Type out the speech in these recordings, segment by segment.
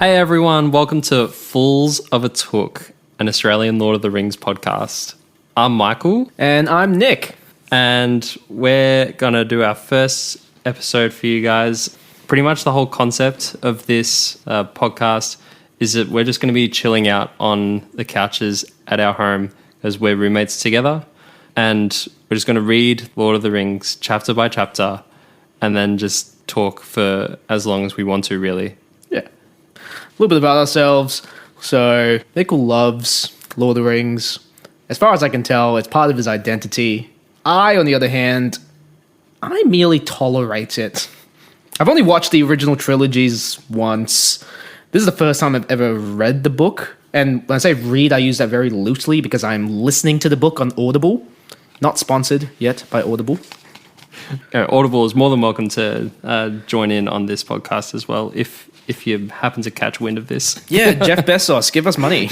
Hey everyone, welcome to Fools of a Took, an Australian Lord of the Rings podcast. I'm Michael. And I'm Nick. And we're going to do our first episode for you guys. Pretty much the whole concept of this podcast is that we're just going to be chilling out on the couches at our home because we're roommates together. And we're just going to read Lord of the Rings chapter by chapter and then just talk for as long as we want to, really. Yeah. A little bit about ourselves. So, Michael loves Lord of the Rings. As far as I can tell, it's part of his identity. I, on the other hand, I merely tolerate it. I've only watched the original trilogies once. This is the first time I've ever read the book. And when I say read, I use that very loosely because I'm listening to the book on Audible. Not sponsored yet by Audible. Audible is more than welcome to join in on this podcast as well if you happen to catch wind of this. Yeah, Jeff Bezos, give us money.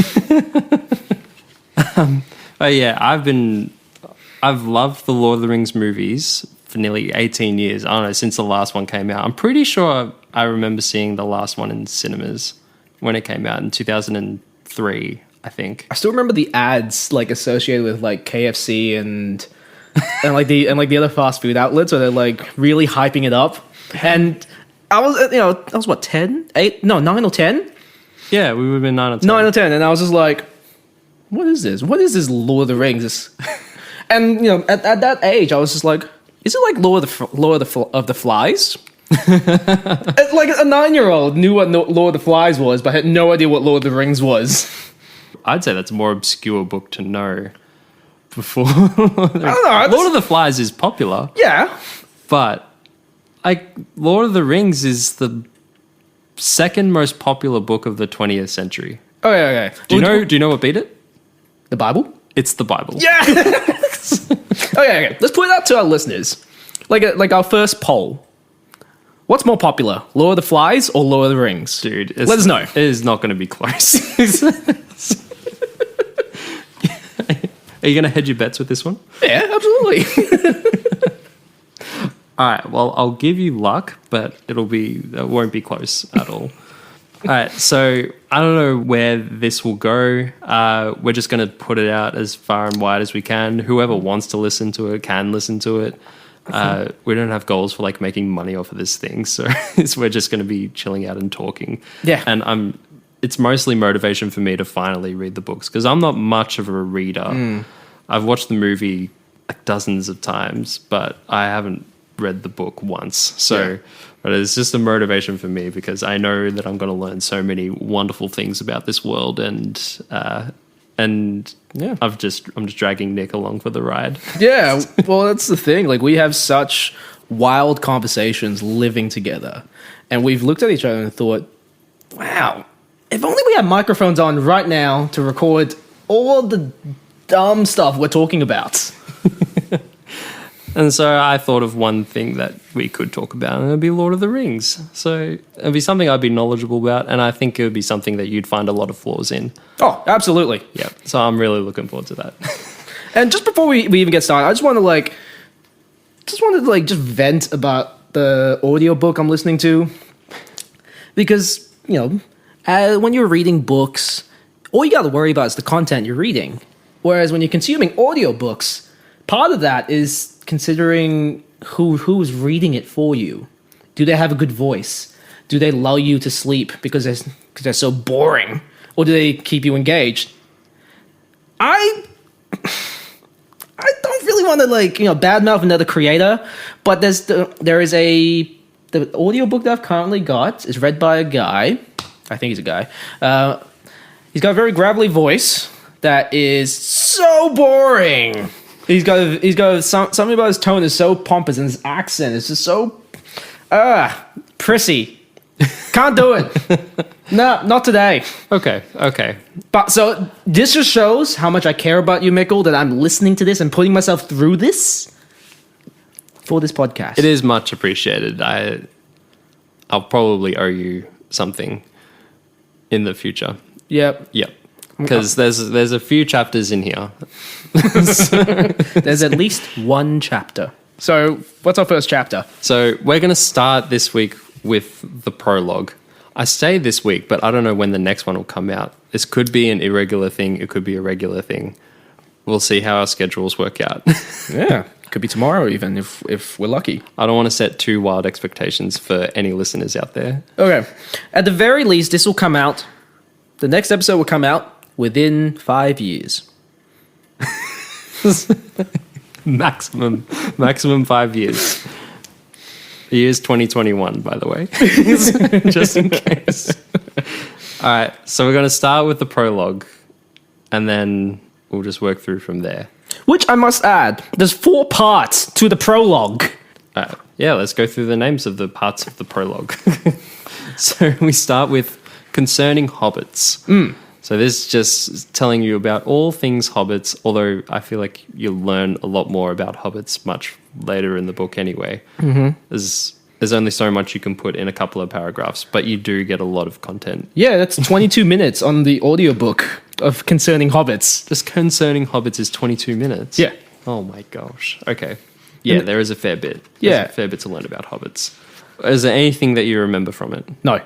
But yeah, I've loved the Lord of the Rings movies for nearly 18 years. I don't know, since the last one came out. I'm pretty sure I remember seeing the last one in cinemas when it came out in 2003, I think. I still remember the ads like associated with like KFC and like the other fast food outlets where they're like really hyping it up. And I was what, 10? 8? No, 9 or 10? Yeah, we would have been 9 or 10. 9 or 10, and I was just like, what is this? What is this Lord of the Rings? And at that age, I was just like, is it like Lord of the Flies? Like a 9-year-old knew what Lord of the Flies was, but had no idea what Lord of the Rings was. I'd say that's a more obscure book to know before. I don't know. Lord of the Flies is popular. Yeah. But Lord of the Rings is the second most popular book of the 20th century. Okay. Do you know what beat it? The Bible? It's the Bible. Yeah. Okay. Let's put it out to our listeners. Like our first poll. What's more popular, Lord of the Flies or Lord of the Rings? Dude, let us know. It is not going to be close. Are you going to hedge your bets with this one? Yeah, absolutely. All right, well, I'll give you luck, but it won't be close at all. All right, so I don't know where this will go. We're just going to put it out as far and wide as we can. Whoever wants to listen to it can listen to it. We don't have goals for like making money off of this thing, so we're just going to be chilling out and talking. Yeah, and it's mostly motivation for me to finally read the books because I'm not much of a reader. I've watched the movie like dozens of times, but I haven't read the book once. So, but it's just a motivation for me because I know that I'm going to learn so many wonderful things about this world, and yeah, I'm just dragging Nick along for the ride. Yeah, well, that's the thing. Like, we have such wild conversations living together, and we've looked at each other and thought, wow, if only we had microphones on right now to record all the dumb stuff we're talking about. And so I thought of one thing that we could talk about, and it would be Lord of the Rings. So it would be something I'd be knowledgeable about, and I think it would be something that you'd find a lot of flaws in. Oh, absolutely. Yeah, so I'm really looking forward to that. And just before we even get started, I just want to vent about the audiobook I'm listening to. Because, when you're reading books, all you got to worry about is the content you're reading. Whereas when you're consuming audiobooks, part of that is considering who's reading it for you. Do they have a good voice? Do they lull you to sleep because they're so boring? Or do they keep you engaged? I don't really want to badmouth another creator, but there is the audiobook that I've currently got is read by a guy. I think he's a guy. He's got a very gravelly voice that is so boring. He's got something about his tone is so pompous, and his accent is just so prissy. Can't do it. No, not today. Okay. But so this just shows how much I care about you, Mikkel, that I'm listening to this and putting myself through this for this podcast. It is much appreciated. I'll probably owe you something in the future. Yep. Because there's a few chapters in here. There's at least one chapter. So what's our first chapter? So we're going to start this week with the prologue. I say this week, but I don't know when the next one will come out. This could be an irregular thing. It could be a regular thing. We'll see how our schedules work out. Yeah, could be tomorrow even if we're lucky. I don't want to set too wild expectations for any listeners out there. Okay. At the very least, this will come out. The next episode will come out within 5 years. Maximum 5 years. The year's 2021, by the way. Just in case. All right, so we're going to start with the prologue, and then we'll just work through from there. Which I must add, there's 4 parts to the prologue. Yeah, let's go through the names of the parts of the prologue. So we start with Concerning Hobbits. So this is just telling you about all things hobbits, although I feel like you'll learn a lot more about hobbits much later in the book anyway. There's only so much you can put in a couple of paragraphs, but you do get a lot of content. Yeah, that's 22 minutes on the audiobook of Concerning Hobbits. Just Concerning Hobbits is 22 minutes? Yeah. Oh my gosh. Okay. Yeah, there is a fair bit. Yeah. There's a fair bit to learn about hobbits. Is there anything that you remember from it? No.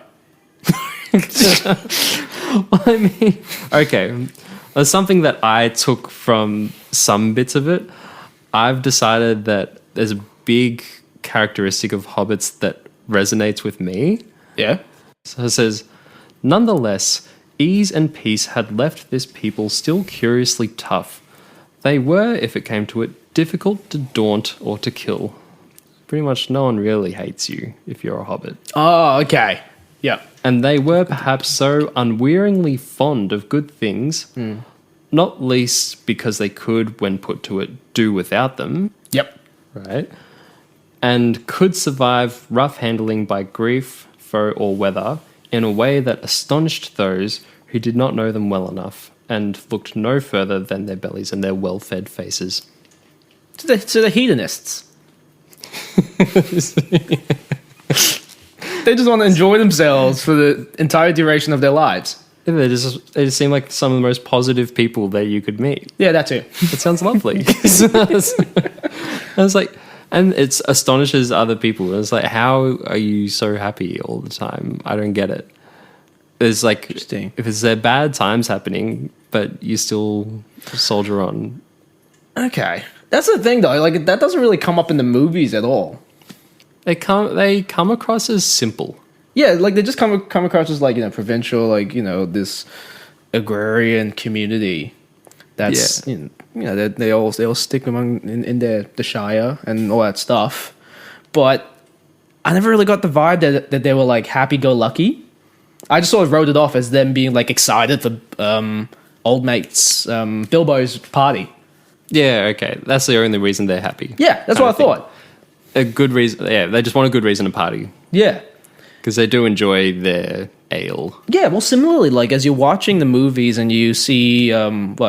I mean, okay. There's something that I took from some bits of it. I've decided that there's a big characteristic of hobbits that resonates with me. Yeah. So it says, nonetheless, ease and peace had left this people still curiously tough. They were, if it came to it, difficult to daunt or to kill. Pretty much no one really hates you if you're a hobbit. Oh, okay. Yeah. And they were perhaps so unwearingly fond of good things, not least because they could, when put to it, do without them. Yep. Right? And could survive rough handling by grief, foe, or weather in a way that astonished those who did not know them well enough and looked no further than their bellies and their well-fed faces. To the hedonists. They just want to enjoy themselves for the entire duration of their lives. Yeah, they just seem like some of the most positive people that you could meet. Yeah, that too. It sounds lovely. I was like, and it astonishes other people. It's like, how are you so happy all the time? I don't get it. It's like, Interesting. if it's their bad times happening, but you still soldier on. Okay. That's the thing, though. Like, that doesn't really come up in the movies at all. They come across as simple. Yeah, like, they just come across as, like, provincial, like, this agrarian community. That's, they all stick among in the Shire and all that stuff. But I never really got the vibe that they were, like, happy-go-lucky. I just sort of wrote it off as them being, like, excited for old mates Bilbo's party. Yeah, okay. That's the only reason they're happy. Yeah, that's what I thought. A good reason. Yeah, they just want a good reason to party. Yeah. Because they do enjoy their ale. Yeah, well, similarly, like, as you're watching the movies and you see, the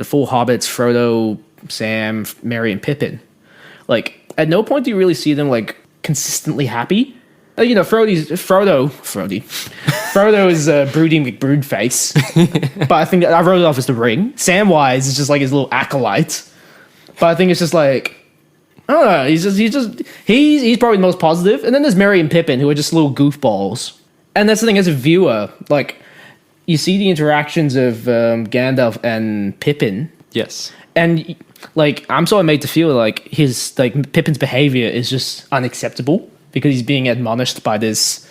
4 hobbits, Frodo, Sam, Merry, and Pippin, like, at no point do you really see them, like, consistently happy. Frodo is brooding with brood face. But I think I wrote it off as the ring. Samwise is just like his little acolyte. But I think it's just like, I don't know. He's probably the most positive. And then there's Merry and Pippin, who are just little goofballs. And that's the thing, as a viewer, like, you see the interactions of Gandalf and Pippin. Yes. And, like, I'm sort of made to feel like Pippin's behavior is just unacceptable because he's being admonished by this,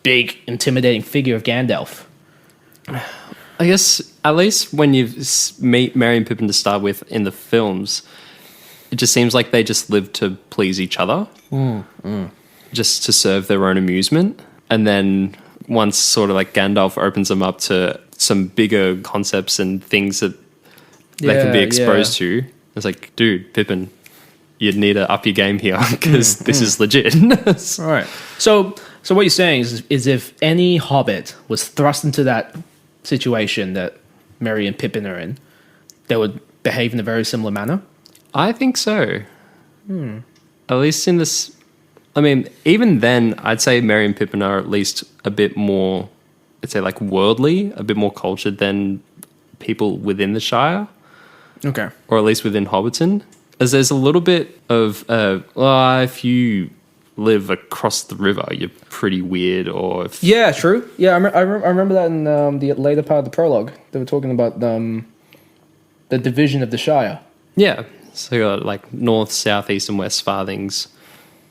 big, intimidating figure of Gandalf. I guess, at least when you meet Merry and Pippin to start with in the films, it just seems like they just live to please each other. Just to serve their own amusement. And then once sort of like Gandalf opens them up to some bigger concepts and things that they can be exposed to, it's like, dude, Pippin, you'd need to up your game here because this is legit. All right. So what you're saying is if any hobbit was thrust into that situation that Merry and Pippin are in, they would behave in a very similar manner? I think so. At least in this... I mean, even then, I'd say Merry and Pippin are at least a bit more, I'd say, like, worldly, a bit more cultured than people within the Shire. Okay. Or at least within Hobbiton. As there's a little bit of, if you live across the river, you're pretty weird. Or if, Yeah, true. Yeah, I remember that in the later part of the prologue. They were talking about the division of the Shire. yeah. So you got like north, south, east, and west farthings,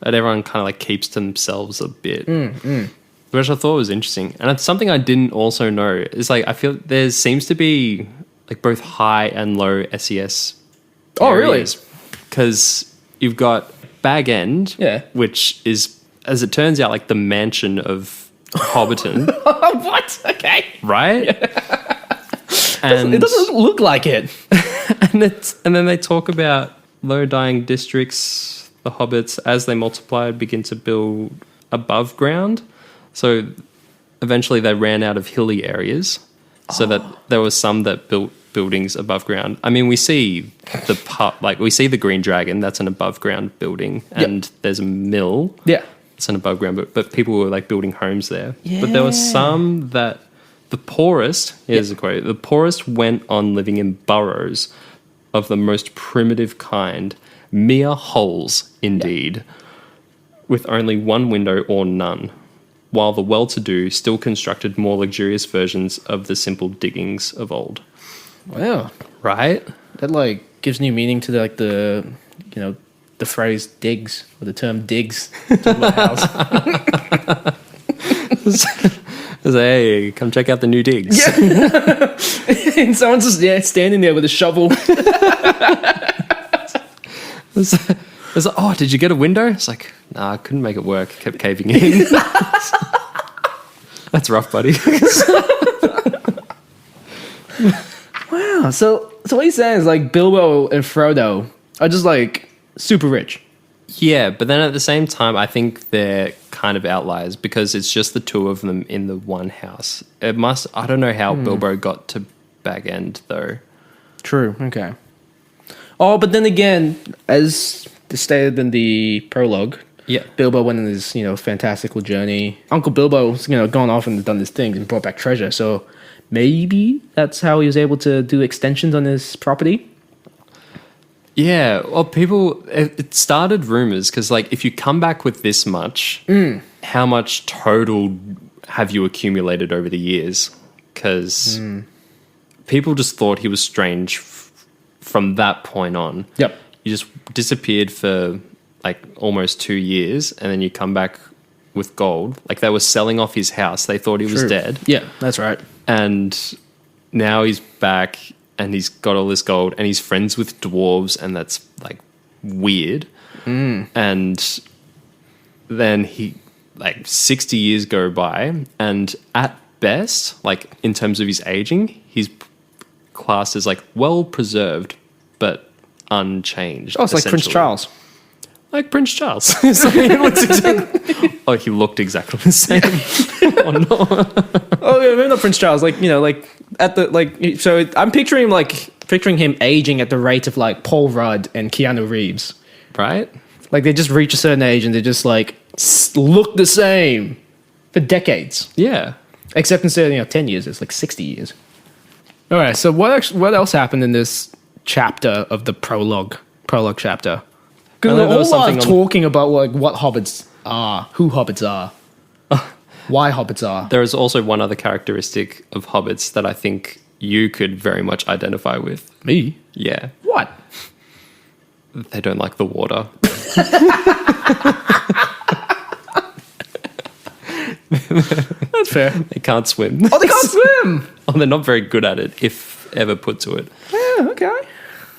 and everyone kind of like keeps to themselves a bit, which I thought was interesting. And it's something I didn't also know is like I feel there seems to be like both high and low SES. Oh, really? Because you've got Bag End, Yeah. which is, as it turns out, like the mansion of Hobbiton, What? Okay. right? And It doesn't look like it. and then they talk about low-dying districts. The hobbits, as they multiplied, begin to build above ground. So eventually, they ran out of hilly areas, so that there was some that built buildings above ground. I mean, we see the Green Dragon. That's an above ground building, and there's a mill. Yeah. It's an above ground, but people were like building homes there. But there were some that the poorest. Here's a quote: the poorest went on living in burrows of the most primitive kind, mere holes indeed, with only one window or none, while the well-to-do still constructed more luxurious versions of the simple diggings of old. Wow. Right? That like gives new meaning to the phrase digs or the term digs. To my house. Hey, come check out the new digs. Yeah. And someone's just standing there with a shovel. It's like, oh, did you get a window? It's like, nah, I couldn't make it work. Kept caving in. That's rough, buddy. Wow. So what he's saying is like Bilbo and Frodo are just like super rich. Yeah, but then at the same time, I think they're kind of outliers because it's just the two of them in the one house. I don't know how Bilbo got to Bag End, though. True. Okay. Oh, but then again, as stated in the prologue, Bilbo went on his fantastical journey. Uncle Bilbo's gone off and done his thing and brought back treasure. So maybe that's how he was able to do extensions on his property. Yeah, well, it started rumors because, like, if you come back with this much, how much total have you accumulated over the years? Because people just thought he was strange from that point on. Yep. You just disappeared for, like, almost 2 years, and then you come back with gold. Like, they were selling off his house. They thought he was dead. Yeah, that's right. And now he's back. And he's got all this gold, and he's friends with dwarves, and that's like weird. And then 60 years go by, and at best, like in terms of his aging, he's classed as like well preserved, but unchanged. Oh, it's like Prince Charles. Like Prince Charles. So he looked exactly the same. Oh no. Oh yeah, maybe not Prince Charles. Like at the So I'm picturing him aging at the rate of like Paul Rudd and Keanu Reeves. Right. Like they just reach a certain age and they just like look the same for decades. Yeah. Except instead of 10 years, it's like 60 years. All right. So what else happened in this chapter of the prologue chapter? Because they're all talking about like what hobbits are, who hobbits are, why hobbits are. There is also one other characteristic of hobbits that I think you could very much identify with. Me? Yeah. What? They don't like the water. That's fair. They can't swim. Oh, they can't swim! Oh, they're not very good at it, if ever put to it. Yeah, okay.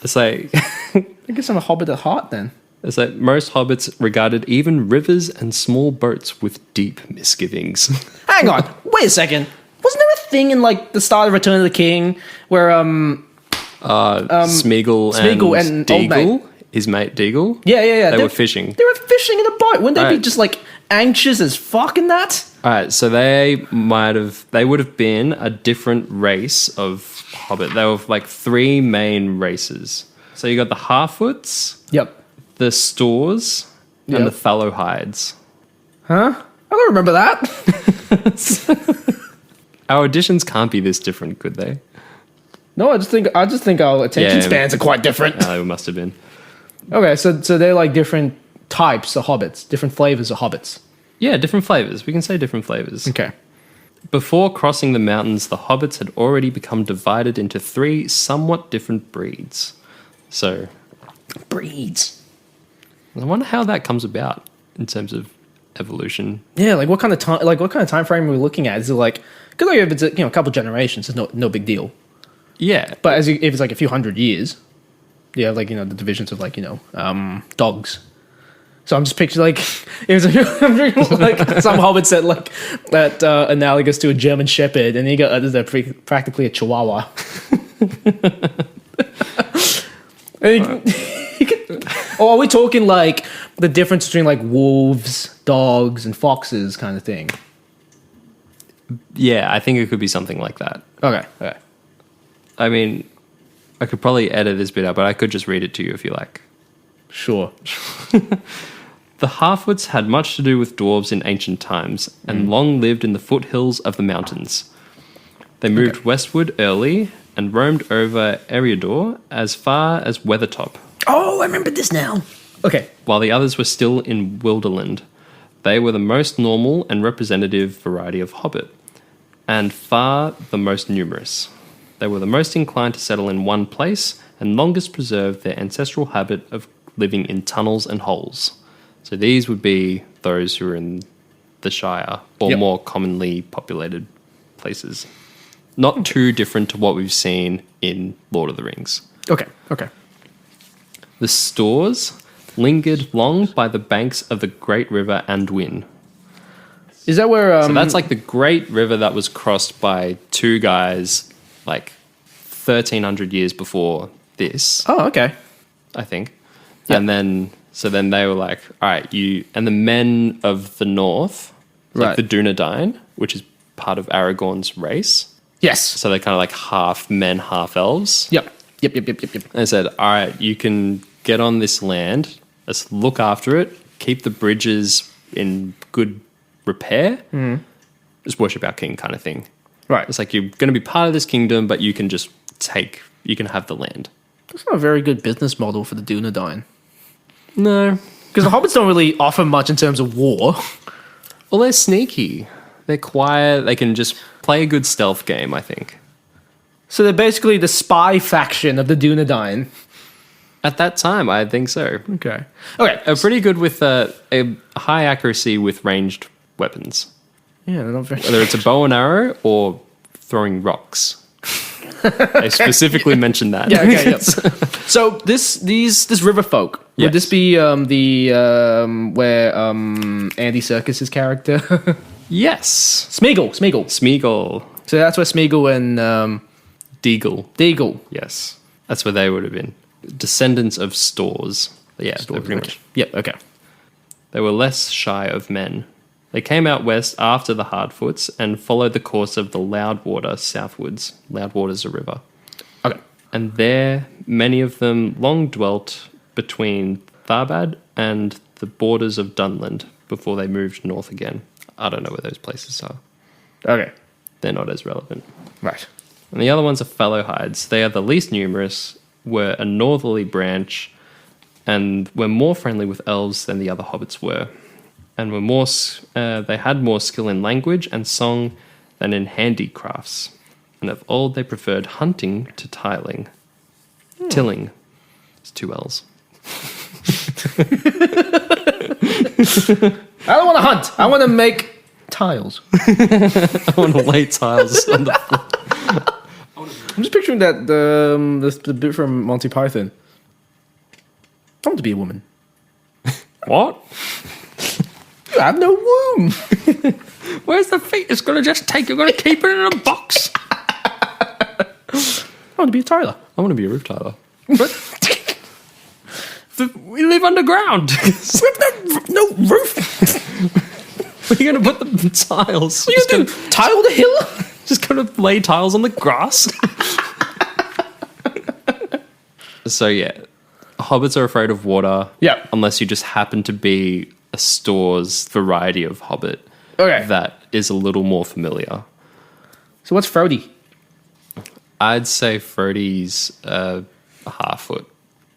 It's like... I guess I'm a hobbit at heart then. It's like most hobbits regarded even rivers and small boats with deep misgivings. Hang on, wait a second. Wasn't there a thing in like the start of Return of the King where Smeagol and Old Mate. Deagle, his mate Deagle? Yeah. They were fishing. They were fishing in a boat. Wouldn't they be just like anxious as fuck in that? All right, so they would have been a different race of hobbit. They were like 3 main races. So you got the Harfoots. Yep. The Stores and the Fallowhides. Huh? I don't remember that. Our editions can't be this different, could they? No, I just think our attention spans are quite different. It must have been. Okay, so they're like different types of hobbits, different flavors of hobbits. Yeah, different flavors. We can say different flavors. Okay. Before crossing the mountains, the hobbits had already become divided into 3 somewhat different breeds. So, Breeds. I wonder how that comes about in terms of evolution. Yeah, like what kind of time frame are we looking at? Is it like, because like if it's a couple generations, it's no big deal. Yeah, But if it's like a few hundred years, you have like the divisions of like dogs. So I'm just picturing like it was like some hobbits that analogous to a German Shepherd, and you got others that are practically a Chihuahua. Or are we talking like the difference between like wolves, dogs, and foxes kind of thing? yeah, I think it could be something like that. Okay. I mean, I could probably edit this bit out, but I could just read it to you if you like. Sure. The half-wits had much to do with dwarves in ancient times and long lived in the foothills of the mountains. They moved westward early and roamed over Eriador as far as Weathertop, Oh, I remember this now. Okay. while the others were still in Wilderland. They were the most normal and representative variety of hobbit, and far the most numerous. They were the most inclined to settle in one place and longest preserved their ancestral habit of living in tunnels and holes. So these would be those who are in the Shire or more commonly populated places. Not too different to what we've seen in Lord of the Rings. Okay. The Stores lingered long by the banks of the Great River Anduin. Is that where? So that's like the Great River that was crossed by 2 guys like 1,300 years before this, Oh, okay. I think. Yep. And then they were like, all right, and the men of the north, like Right. the Dunedain, which is part of Aragorn's race. Yes. So they're kind of like half men, half elves. Yep. And they said, all right, you can get on this land, let's look after it, keep the bridges in good repair, just worship our king kind of thing. Right. It's like you're going to be part of this kingdom, but you can just you can have the land. That's not a very good business model for the Dunedain. No. Because the hobbits don't really offer much in terms of war. Well, they're sneaky. They're quiet. They can just play a good stealth game, I think. So they're basically the spy faction of the Dunedain. At that time, I think so. Okay. Are pretty good with a high accuracy with ranged weapons. Yeah, they're not very... Whether it's a bow and arrow or throwing rocks. They specifically mentioned that. Yeah, okay, yep. So this river folk, would Yes. this be where Andy Serkis's character? Yes. Smeagol. Smeagol. So that's where Smeagol and Deagle. Yes. That's where they would have been. Descendants of Stores. Yeah, they're pretty much. Yep, okay. They were less shy of men. They came out west after the Hardfoots and followed the course of the Loudwater southwards. Loudwater's a river. Okay. And there, many of them long dwelt between Tharbad and the borders of Dunland before they moved north again. I don't know where those places are. Okay. They're not as relevant. Right. And the other ones are Fellowhides. They are the least numerous, were a northerly branch, and were more friendly with elves than the other hobbits were, and were more. They had more skill in language and song than in handicrafts, and of old they preferred hunting to tiling. Tilling. It's 2 L's. I don't want to hunt. I want to make tiles. I want to lay tiles on the floor. I'm just picturing that the bit from Monty Python. I want to be a woman. What? You have no womb. Where's the feet? It's going to just take. You're going to keep it in a box. I want to be a tiler. I want to be a roof tiler. We live underground. No roof. Where are you going to put the tiles? What are you going to do? Tile the hill? Just going to lay tiles on the grass? So, yeah. Hobbits are afraid of water. Yeah. Unless you just happen to be a Store's variety of hobbit. Okay. That is a little more familiar. So what's Frody? I'd say Frody's a half-foot.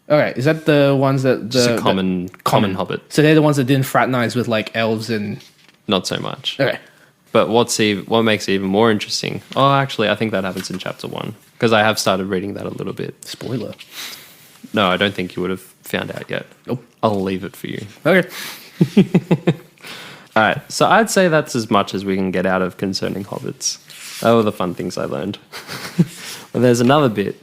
Okay, is that the ones that Just a common hobbit. So they're the ones that didn't fraternize with like elves and. Not so much. Okay. But what makes it even more interesting? Oh, actually, I think that happens in chapter 1 because I have started reading that a little bit. Spoiler. No, I don't think you would have found out yet. Nope. I'll leave it for you. Okay. All right, so I'd say that's as much as we can get out of concerning hobbits. That were the fun things I learned. But there's another bit,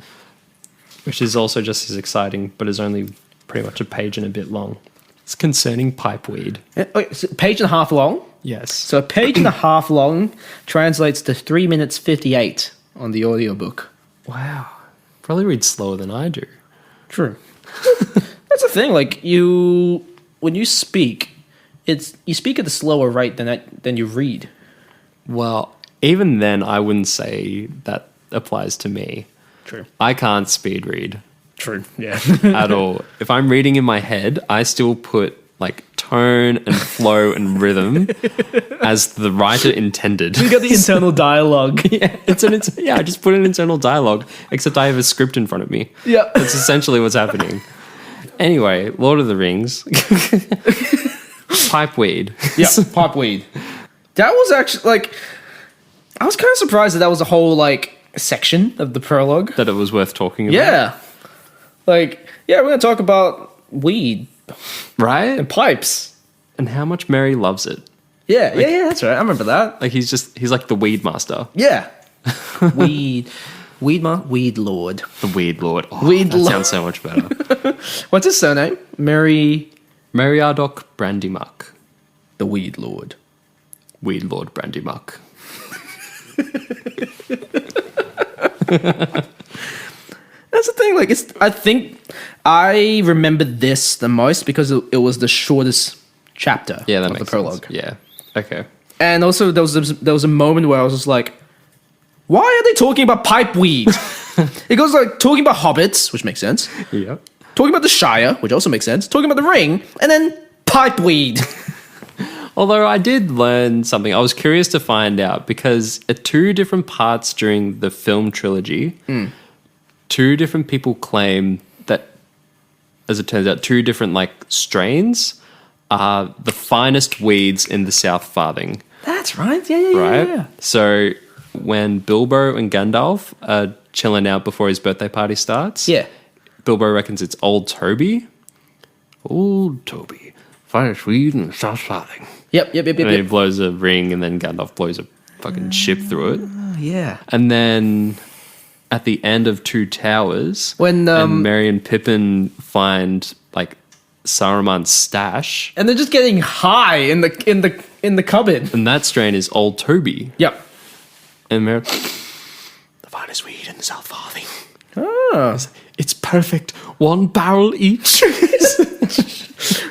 which is also just as exciting, but is only pretty much a page and a bit long. It's concerning pipeweed. Okay, so page and a half long. Yes. So a page and a half long translates to 3 minutes 58 on the audiobook. Wow. Probably read slower than I do. True. That's the thing. Like when you speak, you speak at a slower rate than you read. Well, even then, I wouldn't say that applies to me. True. I can't speed read. True. Yeah. At all. If I'm reading in my head, I still put like tone and flow and rhythm as the writer intended. You got the internal dialogue. Yeah, I just put an internal dialogue, except I have a script in front of me. Yeah. That's essentially what's happening. Anyway, Lord of the Rings. Pipeweed. Yeah, pipeweed. That was actually like, I was kind of surprised that was a whole like section of the prologue. That it was worth talking about. Yeah. Like, yeah, we're going to talk about weed. Right? And pipes. And how much Mary loves it. Yeah, that's right. I remember that. Like he's like the weed master. Yeah. weed lord. The weed lord. Oh, Weed that lord. sounds so much better. What's his surname? Meriadoc Brandymuck. The weed lord. Weed Lord Brandymuck. That's the thing. Like, I think I remember this the most because it was the shortest chapter Yeah, that of makes the prologue. sense. Yeah. Okay. And also, there was a moment where I was just like, why are they talking about pipeweed? It goes like talking about hobbits, which makes sense. Yep. Talking about the Shire, which also makes sense. Talking about the ring, and then pipeweed. Although I did learn something. I was curious to find out because at 2 different parts during the film trilogy, 2 different people claim that, as it turns out, 2 different like strains are the finest weeds in the South Farthing. That's right. Yeah. Right? So when Bilbo and Gandalf are chilling out before his birthday party starts, Yeah. Bilbo reckons it's Old Toby. Old Toby. Finest weed in the South Farthing. Yep. And then he blows a ring and then Gandalf blows a fucking ship through it. Yeah. And then at the end of Two Towers, When, and Merry and Pippin find like Saruman's stash, And they're just getting high in the cupboard. and that strain is Old Toby. Yep. And Merry, the finest weed in the South Farthing. Oh. It's perfect. 1 barrel each.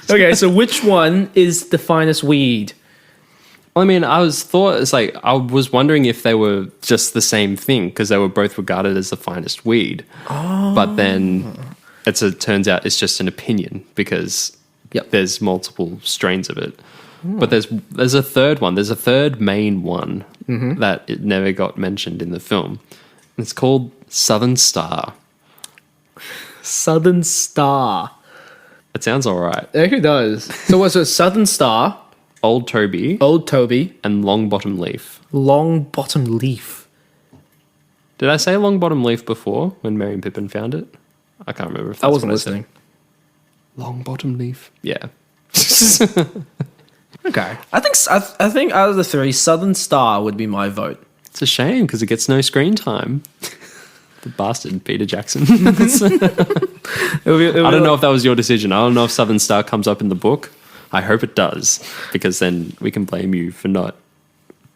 Okay, so which one is the finest weed? I mean, I was wondering if they were just the same thing because they were both regarded as the finest weed. Oh. But then it turns out it's just an opinion because there's multiple strains of it. But there's a third one. There's a third main one that it never got mentioned in the film. It's called Southern Star. Southern Star. It sounds all right. It actually does. So what's it? Southern Star, Old Toby, Old Toby, and Long Bottom Leaf. Long Bottom Leaf. Did I say Long Bottom Leaf before when Merry and Pippin found it? I can't remember if that's I wasn't what said. listening. Long Bottom Leaf. Yeah. Okay. I think out of the 3, Southern Star would be my vote. It's a shame because it gets no screen time. The bastard, Peter Jackson. I don't know if that was your decision. I don't know if Southern Star comes up in the book. I hope it does, because then we can blame you for not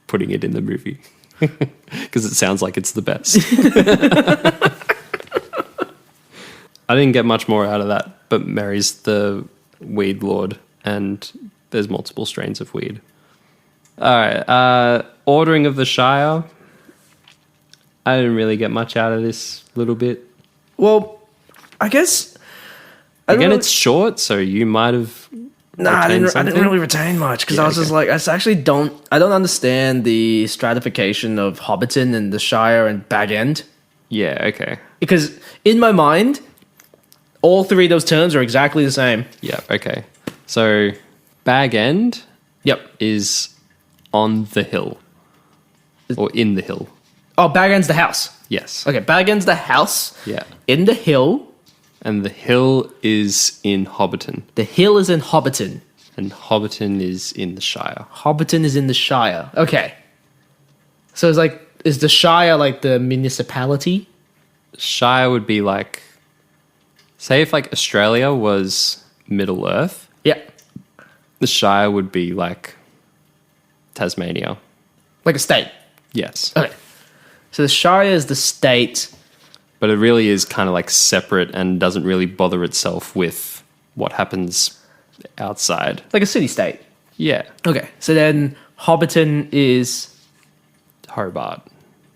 putting it in the movie. Because it sounds like it's the best. I didn't get much more out of that, but Mary's the weed lord, and there's multiple strains of weed. All right, ordering of the Shire. I didn't really get much out of this little bit. Well, I guess... Again, it's short, so you might have... I didn't really retain much, because I was just like, I don't understand the stratification of Hobbiton and the Shire and Bag End. Yeah, okay. Because in my mind, All three of those terms are exactly the same. Yeah, okay. So, Bag End Yep. is on the hill. Or in the hill. Oh, Bag End's the house. Yes. Okay, Bag End's the house. Yeah. In the hill. And the hill is in Hobbiton. The hill is in Hobbiton. And Hobbiton is in the Shire. Hobbiton is in the Shire. Okay. So it's like, is the Shire like the municipality? Shire would be like, say if like Australia was Middle Earth, Yeah. the Shire would be like Tasmania. Like a state. Yes. Okay. So the Shire is the state. But it really is kind of like separate and doesn't really bother itself with what happens outside. Like a city-state. Yeah. Okay. So then Hobbiton is Hobart.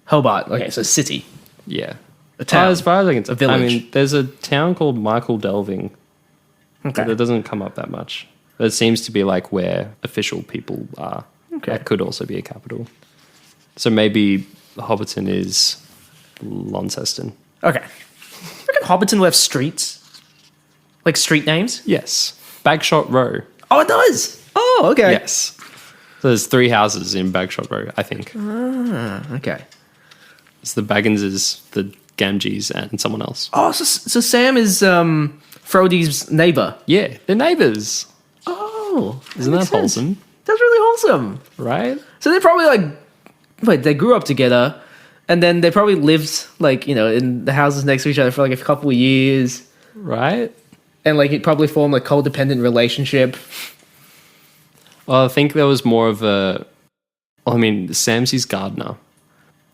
Hobart. Okay, so city. Yeah. A town. As far as I can tell. A village. I mean, there's a town called Michael Delving. Okay. But it doesn't come up that much. But it seems to be like where official people are. Okay. That could also be a capital. So maybe Hobbiton is Launceston. Okay. Reckon Hobbiton will have streets? Like street names? Yes. Bagshot Row. Oh, it does. Oh, okay. Yes. So there's 3 houses in Bagshot Row, I think. Okay. It's the Bagginses, the Gamgees, and someone else. Oh, so Sam is Frody's neighbor. Yeah, they're neighbours. Oh, Isn't that makes sense. wholesome? That's really wholesome. Right? So they probably they grew up together, and then they probably lived in the houses next to each other for like a couple of years, Right? and like it probably formed a codependent relationship. Well, I think there was more of Sam's his gardener.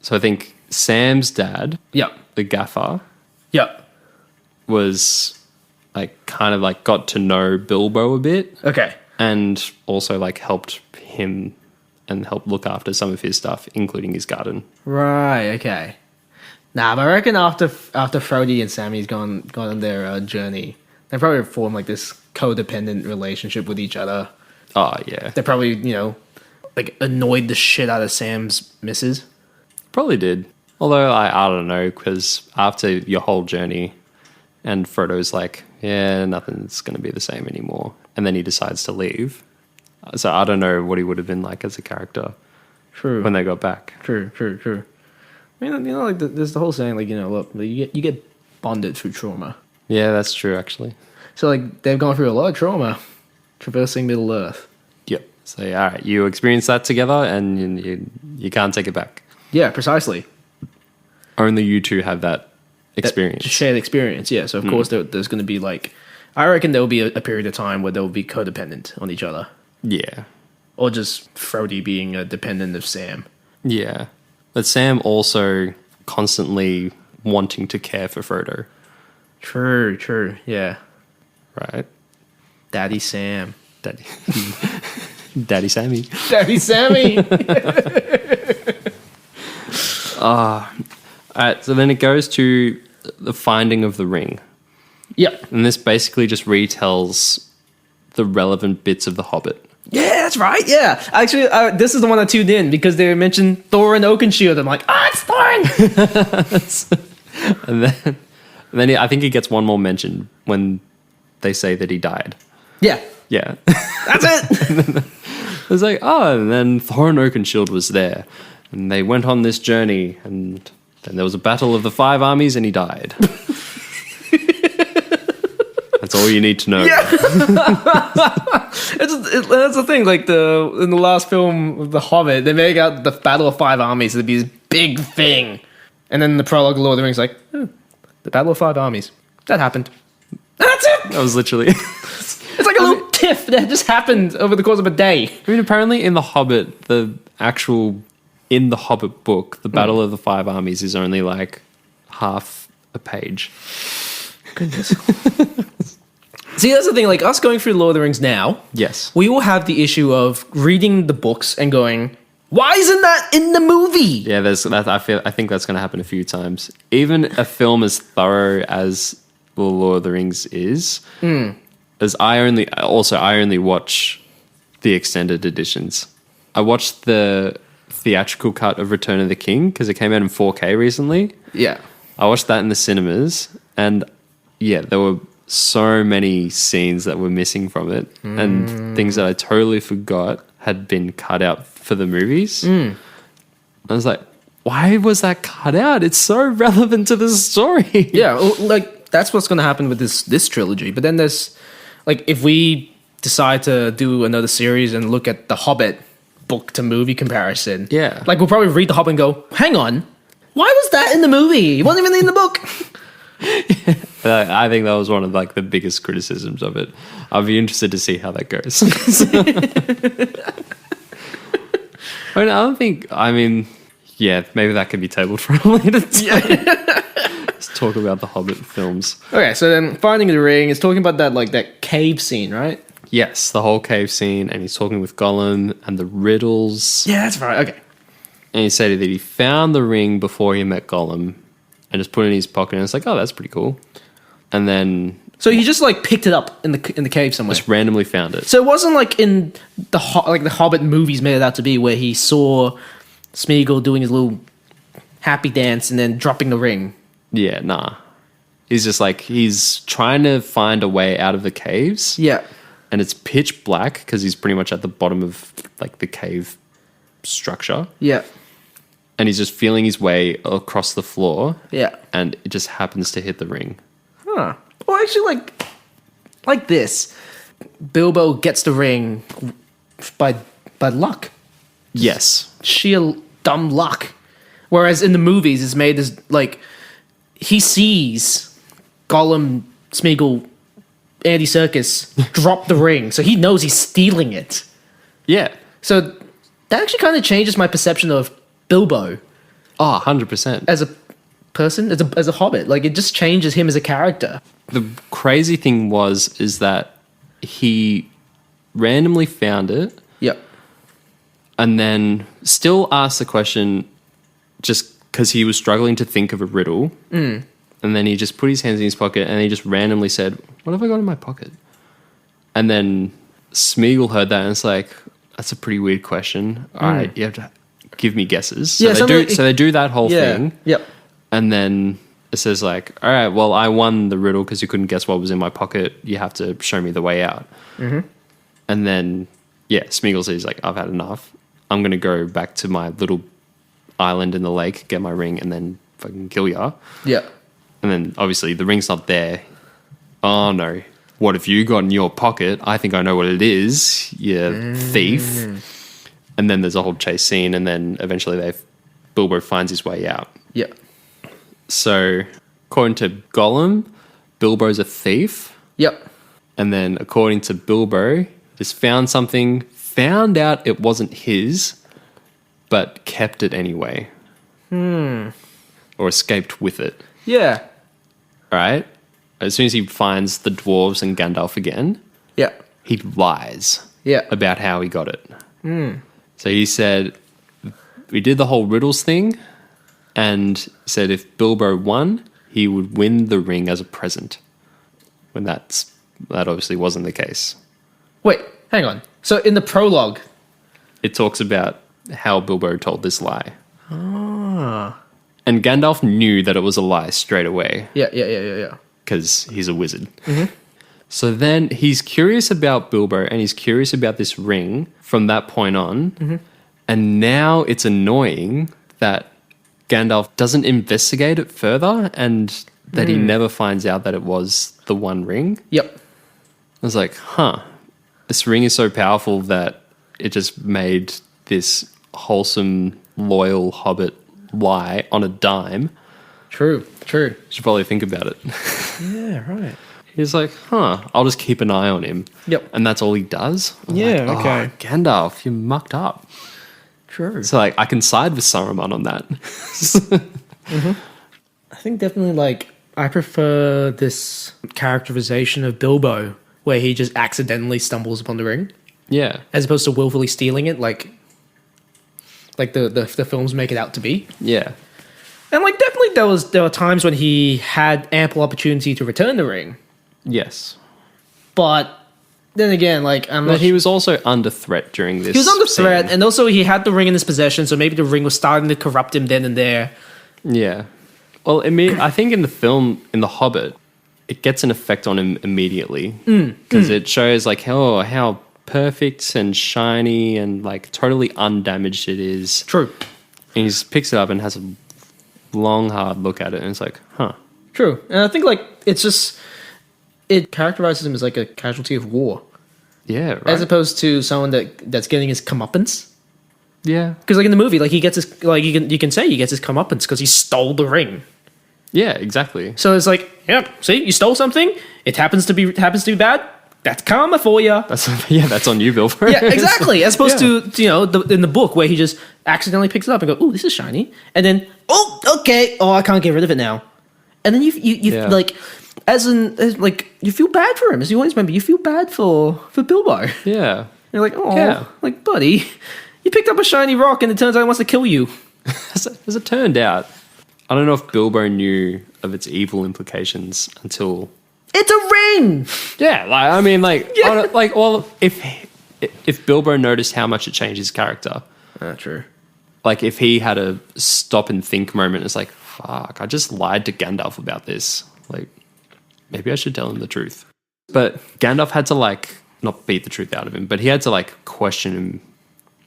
So I think Sam's dad, Yep. the gaffer, Yep. was like kind of like got to know Bilbo a bit Okay. and also like helped him and helped look after some of his stuff, including his garden. Right. Okay. Nah, but I reckon after Frody and Sammy's gone on their journey, they probably formed like this codependent relationship with each other. Oh, yeah. They probably like annoyed the shit out of Sam's missus. Probably did. Although I don't know, because after your whole journey and Frodo's like, yeah, nothing's going to be the same anymore. And then he decides to leave. So I don't know what he would have been like as a character True. when they got back. True. I mean, like there's the whole saying, like look, you get bonded through trauma. Yeah, that's true, actually. So like they've gone through a lot of trauma, traversing Middle Earth. Yep. So, all right, you experience that together and you can't take it back. Yeah, precisely. Only you two have that experience. Shared experience. Yeah. So of course there's going to be like, I reckon there will be a period of time where they'll be codependent on each other, Yeah. or just Frody being a dependent of Sam. Yeah. But Sam also constantly wanting to care for Frodo, True. Yeah. right? Daddy Sam. Daddy. Daddy Sammy. Daddy Sammy. All right, so then it goes to the finding of the ring. Yep. And this basically just retells the relevant bits of The Hobbit. Yeah, that's right. Yeah. Actually, this is the one I tuned in because they mentioned Thorin Oakenshield. I'm like, it's Thorin! And then I think he gets one more mention when they say that he died. Yeah. Yeah. That's it. It's like, and then Thorin Oakenshield was there. And they went on this journey, and then there was a battle of the 5 armies, and he died. That's all you need to know. Yeah. That's the thing. Like in the last film of The Hobbit, they make out the Battle of 5 Armies to be this big thing, and then the prologue of Lord of the Rings, like the Battle of 5 Armies that happened. And that's it. That was literally... It's like a little tiff that just happened over the course of a day. I mean, apparently in The Hobbit, in the Hobbit book, the Battle of the 5 Armies is only like half a page. Goodness. See, that's the thing. Like us going through Lord of the Rings now, Yes. we will have the issue of reading the books and going, "Why isn't that in the movie?" Yeah, I think that's going to happen a few times. Even a film as thorough as The Lord of the Rings is, as I only watch the extended editions. I watched the theatrical cut of Return of the King because it came out in 4K recently. Yeah. I watched that in the cinemas, and yeah, there were so many scenes that were missing from it and things that I totally forgot had been cut out for the movies. I was like, why was that cut out? It's so relevant to the story. Yeah, like that's what's going to happen with this trilogy. But then there's like if we decide to do another series and look at the Hobbit book to movie comparison. Yeah. Like we'll probably read the Hobbit and go, hang on, why was that in the movie? It wasn't even in the book. I think that was one of like the biggest criticisms of it. I'll be interested to see how that goes. Yeah, maybe that could be tabled for a later time. Let's talk about the Hobbit films. Okay, so then Finding the Ring is talking about that cave scene, right? Yes, the whole cave scene, and he's talking with Gollum and the riddles. Yeah, that's right. Okay. And he said that he found the ring before he met Gollum and just put it in his pocket, and it's like, oh, that's pretty cool. And then... So he just like picked it up in the cave somewhere. Just randomly found it. So it wasn't like in the Hobbit movies made it out to be, where he saw Smeagol doing his little happy dance and then dropping the ring. Yeah, nah. He's just like, he's trying to find a way out of the caves. Yeah. And it's pitch black because he's pretty much at the bottom of like the cave structure. Yeah. And he's just feeling his way across the floor. Yeah. And it just happens to hit the ring. Huh. Well, actually, like this, Bilbo gets the ring by luck. Yes. Sheer dumb luck. Whereas in the movies, it's made as like he sees Gollum, Smeagol, Andy Serkis drop the ring, so he knows he's stealing it. Yeah. So that actually kind of changes my perception of Bilbo. Oh, 100%. As a person, as a hobbit. Like, it just changes him as a character. The crazy thing is that he randomly found it. Yep. And then still asked the question just because he was struggling to think of a riddle. And then he just put his hands in his pocket and he just randomly said, what have I got in my pocket? And then Smeagol heard that and it's like, that's a pretty weird question. All right, you have to give me guesses. So, they do that whole thing. Yep. And then it says like, all right, well, I won the riddle because you couldn't guess what was in my pocket. You have to show me the way out. And then, Smeagol says like, I've had enough. I'm going to go back to my little island in the lake, get my ring, and then fucking kill ya. Yeah. And then obviously the ring's not there. Oh no. What have you got in your pocket? I think I know what it is, you thief. And then there's a whole chase scene, and then eventually Bilbo finds his way out. Yeah. So, according to Gollum, Bilbo's a thief. Yep. And then according to Bilbo, just found something, found out it wasn't his, but kept it anyway. Or escaped with it. Yeah. Right? As soon as he finds the dwarves and Gandalf again, Yeah. he lies Yeah. about how he got it. So he said, we did the whole riddles thing, and said if Bilbo won, he would win the ring as a present. When that obviously wasn't the case. Wait, hang on. So in the prologue, It talks about how Bilbo told this lie. Ah. And Gandalf knew that it was a lie straight away. Yeah. Because he's a wizard. So then he's curious about Bilbo and he's curious about this ring from that point on. And now it's annoying that Gandalf doesn't investigate it further and that he never finds out that it was the One Ring. Yep. I was like, this ring is so powerful that it just made this wholesome, loyal hobbit lie on a dime. True. Should probably think about it. Yeah, right. He's like, I'll just keep an eye on him. Yep. And that's all he does? I'm Yeah, like, okay. Gandalf, you mucked up. True. So, like, I can side with Saruman on that. I think definitely, like, I prefer this characterization of Bilbo where he just accidentally stumbles upon the ring Yeah. as opposed to willfully stealing it like the films make it out to be. Yeah. And, like, definitely there were times when he had ample opportunity to return the ring. Yes. But then again, like, But he was also under threat during this. He was under scene. threat, and also he had the ring in his possession, so maybe the ring was starting to corrupt him then and there. Yeah. Well, I think in the film, in The Hobbit, it gets an effect on him immediately because it shows like how perfect and shiny and like totally undamaged it is. True. And he just picks it up and has a long, hard look at it, and it's like, huh. True. And I think like it characterizes him as like a casualty of war. Yeah, right. As opposed to someone that's getting his comeuppance. Yeah. Because like in the movie, like he gets his like you can say he gets his comeuppance because he stole the ring. Yeah, exactly. So it's like, yep, see, you stole something. It happens to be bad. That's karma for you. That's on you, Bilbo. Yeah, exactly. As opposed to in the book where he just accidentally picks it up and go, "Oh, this is shiny," and then, "Oh, okay, I can't get rid of it now," and then you like, as you feel bad for him. As you always remember, you feel bad for Bilbo. Yeah, you're like, oh, like buddy, you picked up a shiny rock and it turns out it wants to kill you. As it turned out, I don't know if Bilbo knew of its evil implications until. It's a ring. Yeah, like I mean, like, well, if Bilbo noticed how much it changed his character, true. Like if he had a stop and think moment, it's like, fuck, I just lied to Gandalf about this. Like, maybe I should tell him the truth. But Gandalf had to like not beat the truth out of him, but he had to like question him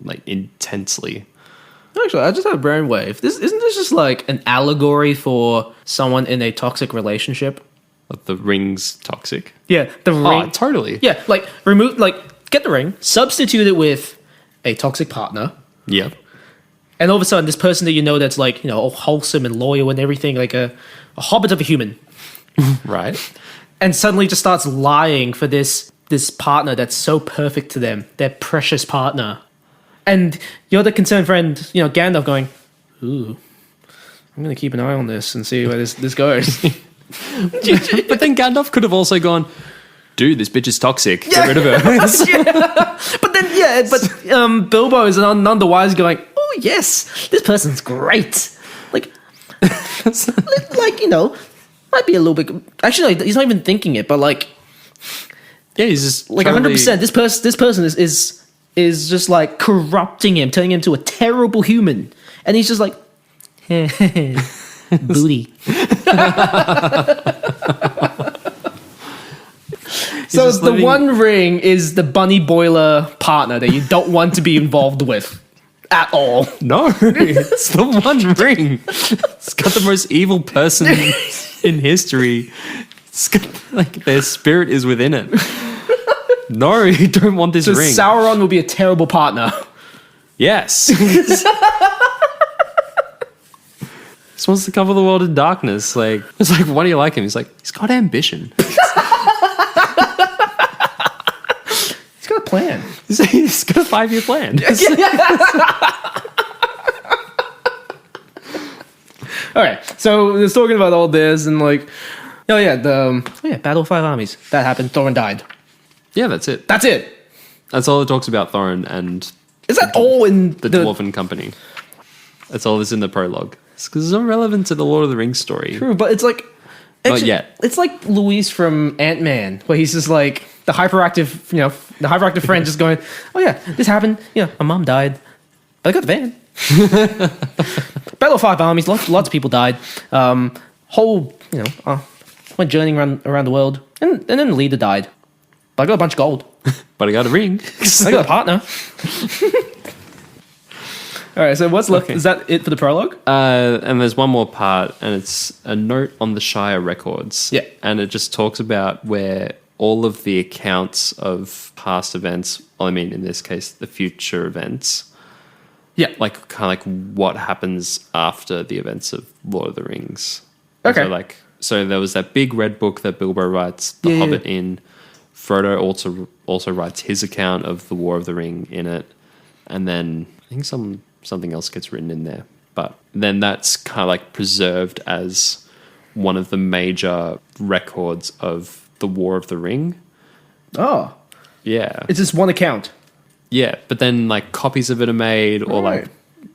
like intensely. Actually, I just had a brainwave. Isn't this just like an allegory for someone in a toxic relationship? The ring's toxic. Yeah, the ring. Oh, totally. Yeah, like get the ring, substitute it with a toxic partner. Yeah. And all of a sudden, this person that you know that's like, all wholesome and loyal and everything, like a hobbit of a human. Right. And suddenly just starts lying for this partner that's so perfect to them, their precious partner. And you're the concerned friend, Gandalf going, ooh, I'm going to keep an eye on this and see where this goes. But then Gandalf could have also gone, dude, this bitch is toxic. Get rid of her. But Bilbo is none the wise going, oh, yes, this person's great. Like, might be a little bit... Actually, he's not even thinking it, but like... Yeah, he's just... Like, totally... 100%, this person is just like corrupting him, turning him into a terrible human. And he's just like, booty. So the One Ring is the bunny boiler partner that you don't want to be involved with at all. No, it's the One Ring. It's got the most evil person in history. It's got, like, their spirit is within it. No, you don't want this ring. Sauron will be a terrible partner. Yes. Just wants to cover the world in darkness. Like, it's like, why do you like him? He's like, he's got ambition. He's got a plan. He's got a 5-year plan. All right, so he's talking about all this and like, Battle of Five Armies. That happened. Thorin died. Yeah, that's it. That's it. That's all it talks about Thorin and... Is that all in the Dwarven Company? That's all that's in the prologue. It's because it's not relevant to the Lord of the Rings story. True, but it's like... Actually, not yet. It's like Luis from Ant-Man, where he's just like the hyperactive friend just going, oh yeah, this happened. My mom died. But I got the van. Battle of Five Armies, lots of people died. Went journeying around the world. And then the leader died. But I got a bunch of gold. But I got a ring. I got a partner. All right, so what's left? Okay. Is that it for the prologue? And there's one more part, and it's a note on the Shire records. Yeah. And it just talks about where all of the accounts of past events, well, I mean, in this case, the future events. Yeah. Like, kind of like what happens after the events of Lord of the Rings. Okay. So there was that big red book that Bilbo writes, The Hobbit in. Frodo also writes his account of the War of the Ring in it. And then I think something else gets written in there. But then that's kind of like preserved as one of the major records of the War of the Ring. Oh. Yeah. It's just one account. Yeah, but then like copies of it are made or like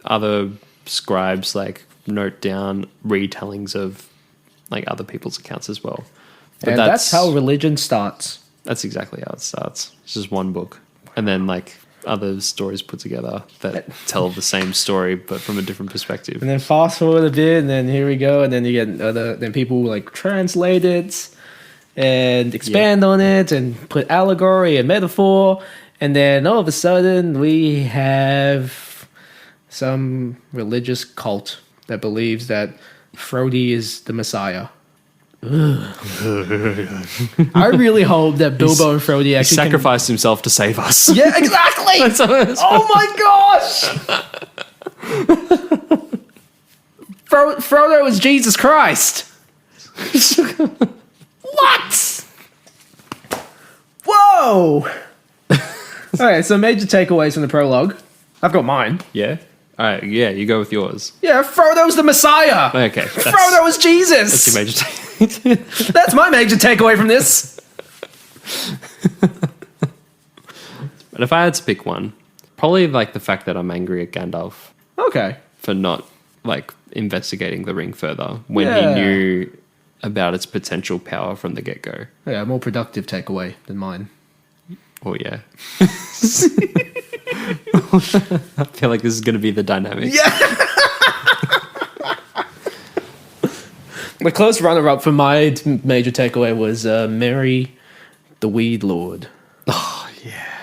other scribes like note down retellings of like other people's accounts as well. But and that's how religion starts. That's exactly how it starts. It's just one book. And then like other stories put together that tell the same story but from a different perspective. And then fast forward a bit and then here we go and then you get then people like translate it and expand on it and put allegory and metaphor. And then all of a sudden we have some religious cult that believes that Frody is the Messiah. I really hope that Bilbo and Frody actually sacrificed himself to save us. Yeah, exactly. Oh my gosh! Frodo is Jesus Christ. What? Whoa! Alright, so major takeaways from the prologue. I've got mine. Yeah? Alright, yeah, you go with yours. Yeah, Frodo's the Messiah! Okay. Frodo is Jesus! That's your major takeaway. That's my major takeaway from this. But if I had to pick one, probably like the fact that I'm angry at Gandalf Okay. for not like investigating the ring further when he knew about its potential power from the get-go. Yeah, more productive takeaway than mine. Oh, yeah. I feel like this is going to be the dynamic. Yeah. The close runner-up for my major takeaway was Merry the Weed Lord. Oh, yeah.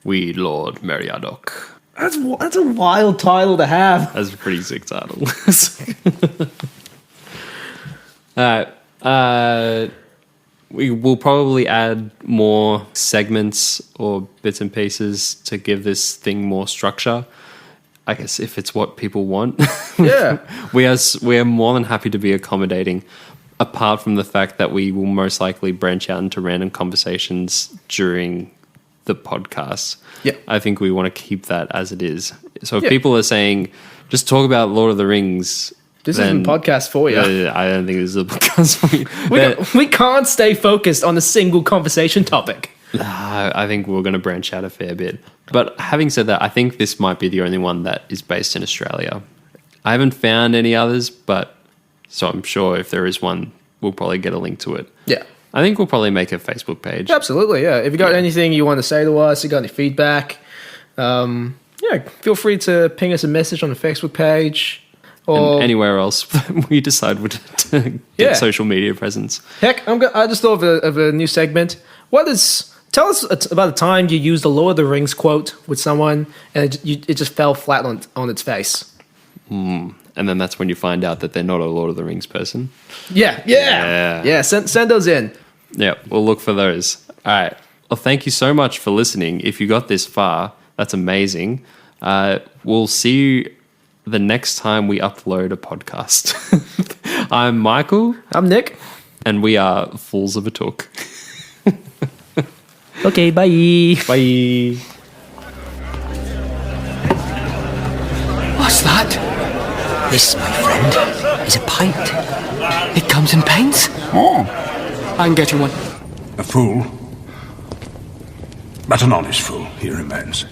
Weed Lord Meriadoc. That's a wild title to have. That's a pretty sick title. Alright. We will probably add more segments or bits and pieces to give this thing more structure. I guess if it's what people want. Yeah. We are more than happy to be accommodating, apart from the fact that we will most likely branch out into random conversations during the podcast. Yeah. I think we want to keep that as it is. So if people are saying, just talk about Lord of the Rings... This isn't a podcast for you. I don't think this is a podcast for you. We can't stay focused on a single conversation topic. I think we're going to branch out a fair bit. But having said that, I think this might be the only one that is based in Australia. I haven't found any others, but so I'm sure if there is one, we'll probably get a link to it. Yeah. I think we'll probably make a Facebook page. Absolutely, yeah. If you got anything you want to say to us, you got any feedback, feel free to ping us a message on the Facebook page. Or and anywhere else we decide to get social media presence. Heck, I just thought of a new segment. Tell us about a time you used a Lord of the Rings quote with someone and it just fell flat on its face. And then that's when you find out that they're not a Lord of the Rings person. Yeah. Send those in. Yeah, we'll look for those. All right. Well, thank you so much for listening. If you got this far, that's amazing. We'll see you the next time we upload a podcast. I'm Michael. I'm Nick. And we are Fools of a Talk. Okay, bye. Bye. What's that? This, my friend, is a pint. It comes in pints. Oh, I can get you one. a fool. But an honest fool he remains.